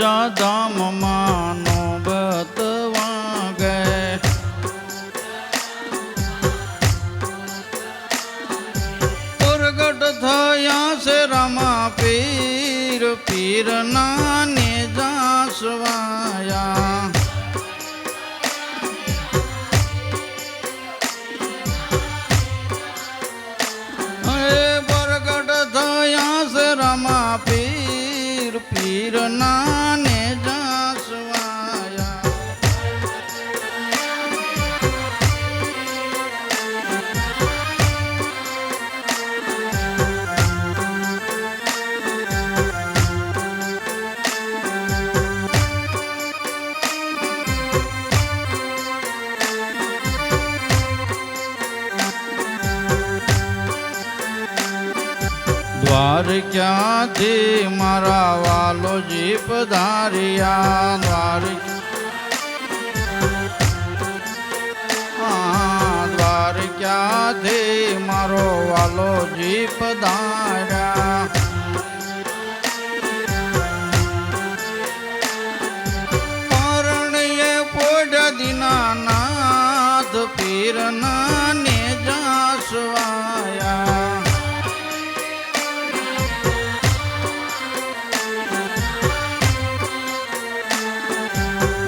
જા ધામમાં નોબત વાગે પ્રગટ થયા છે રામા પીર પીર નાને જાસવાયા પ્રગટ થયા છે રામા પીર પીર નાને જાસવાયા દ્વારક્યાથી મારા વાલોજી પધાર્યા દ્વારક્યાથી મારો વાલોજી પધાર્યા પરણીએ પોઢ દીનાનાથ પીર નાને જાસવાયા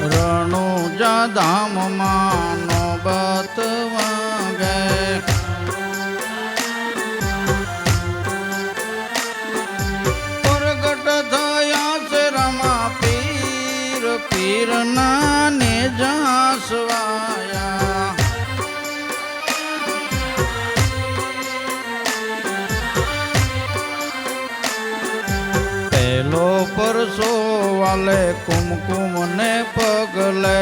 રણુજા ધામમાં નોબત વાગે પ્રગટ થયા છે રામા પીર પીર નાને જાસવાયા પહેલો પરસો વાલે કુમકુમ ને પગલે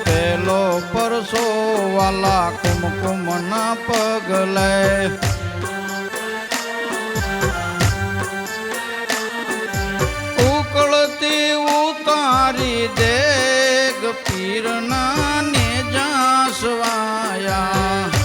પેલો પરસો વાલા કુમકુમ ના પગલે ઉકળતી ઉતારી દેગ પીર નાને જાસવાયા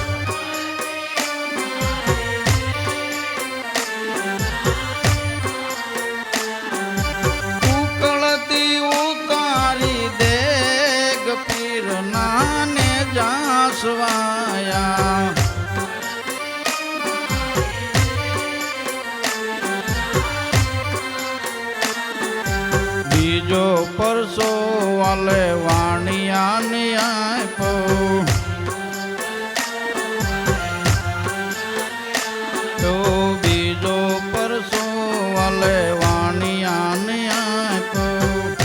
નાને જાસવાયા બીજો પરસો વાલે વાણિયા ને આપ્યો બીજો પરસો વાલે વાણિયા ને આપ્યો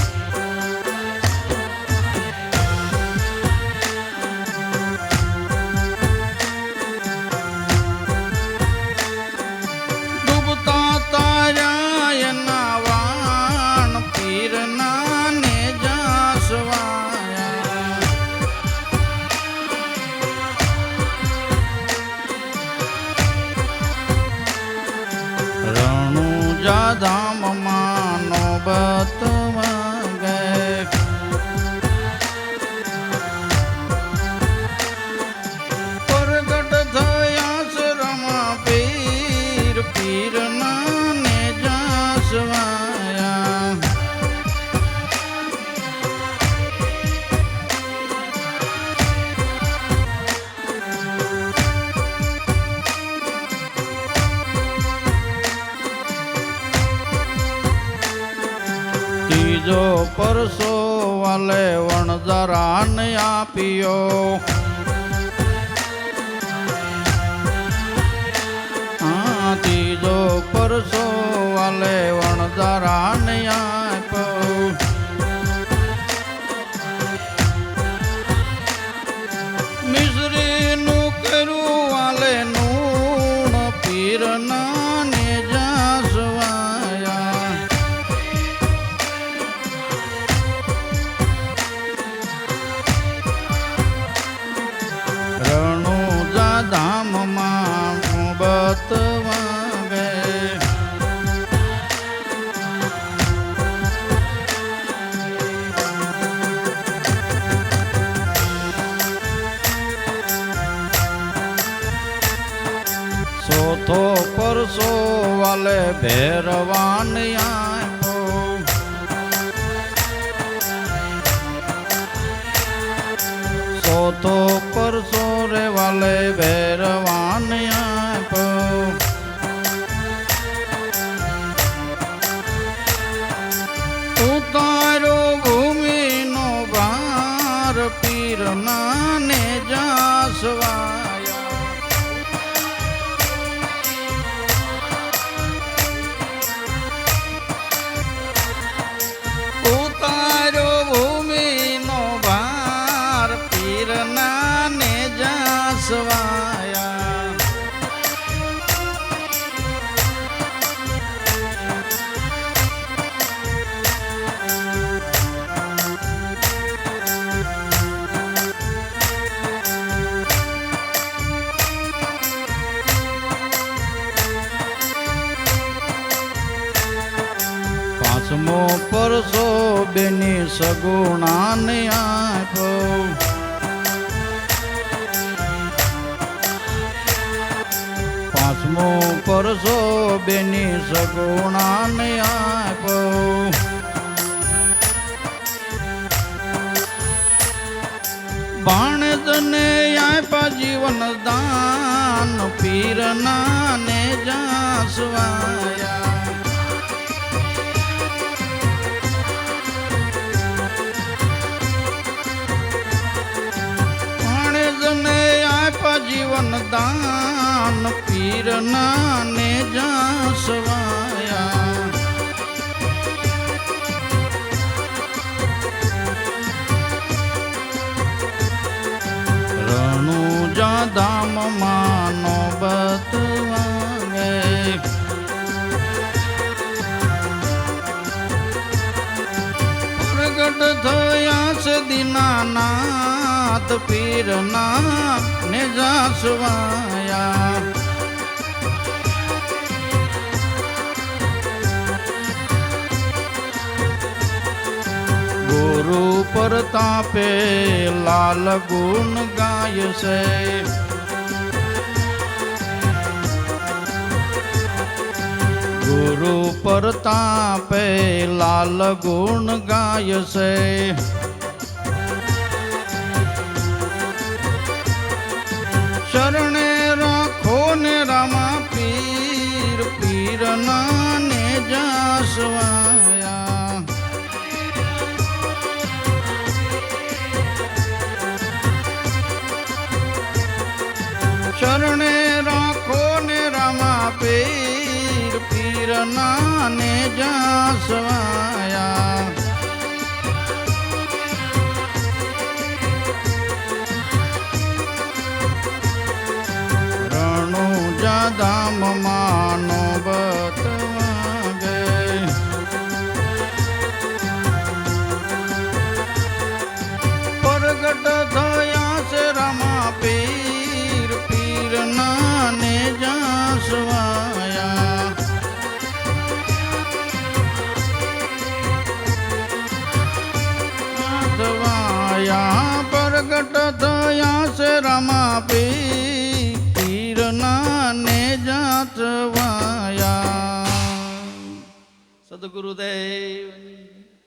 રણુજા ધામમાં નોબત વાગે પ્રગટ થયા છે રામા પીર પીર નાને જાસવાયા ત્રીજો પરસો વાલે વણઝરાને આપ્યો ત્રીજો પરસો વાલે વણઝરાને આપ્યો મિશ્રીનું કર્યું વાલે નૂણ પીર નાને જાસવાયા રણુજા ધામમાં નોબત વાગે સોથો પરસો વાલે ભેરવાને આપ્યો સોથો પરસો રે વાલે ભેરવાને આપ્યો ઉતારો ભૂમિનો ભાર પીરના ને જાસવાયા ઉતારો ભૂમિનો ભાર પીરના ને જાસવાયા પાંચમો પરસો બેની સગુણાને આપ્યો પાંચમો પરસો બેની સગુણાને આપ્યો ભાણેજને આપ્યા જીવન દાન પીરના ને જાસવાયા જીવન દાન પીરના ને જાસવાયા રણુજા ધામમાં નોબત વાગે પ્રગટ થયા છે દીનાનાથ પીરના ને જાસવાયા ગુરુ પ્રતાપે લાલ ગુણ ગાય છે ગુરુ પ્રતાપે લાલ ગુણ ગાય છે શરણે રાખો ને રામા પીર પીરના ને જાસવાયા શરણે રાખો ને રામા પીર પીરના ને જાસવાયા ધામમાં નોબત વાગે પ્રગટ થયા છે રામા પીર પીરના ને જાસવાયા પ્રગટ થયા છે રામા પીર ને જાતવાયા. સદગુરુદેવ.